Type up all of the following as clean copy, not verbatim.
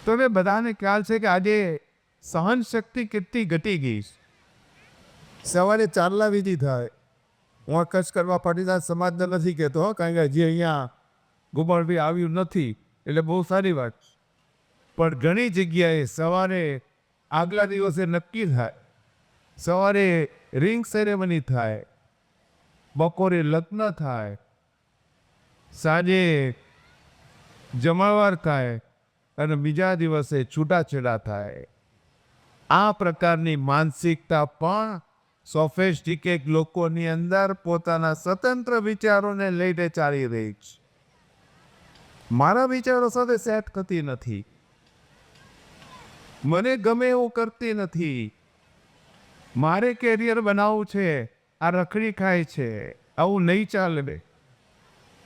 તમે બધાને ખ્યાલ છે કે આજે સહન શક્તિ કેટલી ઘટી ગઈ છે. સવારે ચાંદલા વિધિ થાય. હું આ કચ્છ કરવા પાટીદાર સમાજને નથી કહેતો, કારણ કે હજી અહીંયા ગુમાણભાઈ આવ્યું નથી, એટલે બહુ સારી વાત. પણ ઘણી જગ્યાએ સવારે આગલા દિવસે નક્કી થાય, સવારે રિંગ સેરેમની થાય, બપોરે લગ્ન થાય, સાંજે જમાવાર થાય અને બીજા દિવસે છૂટાછેડા થાય. આ પ્રકારની માનસિકતા પણ સોફેસ્ટિકેટ લોકોની અંદર પોતાના સ્વતંત્ર વિચારોને લઈને ચાલી રહી છે. મારા વિચારો સાથે સેટ થતી નથી, મને ગમે એવું કરતી નથી, મારે કેરિયર બનાવવું છે, આ રખડી ખાય છે, આવું નહીં ચાલે.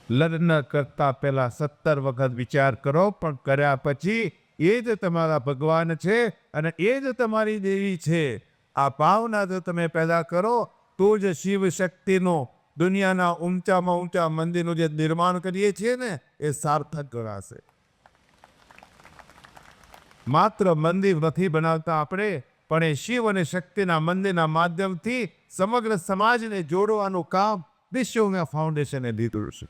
લગ્ન કરતા પહેલા 17 વખત વિચાર કરો, પણ કર્યા પછી એ જ તમારા ભગવાન છે અને એ જ તમારી દેવી છે. આ ભાવના જો તમે પેદા કરો તો જ શિવ શક્તિનો દુનિયાના ઊંચામાં ઊંચા મંદિરનું જે નિર્માણ કરીએ છીએ ને એ સાર્થક ગણાશે. માત્ર મંદિર નથી બનાવતા આપણે, પણ એ શિવ અને શક્તિના મંદિરના માધ્યમથી સમગ્ર સમાજને જોડવાનું કામ વિશ્વકર્મા ફાઉન્ડેશને લીધું છે.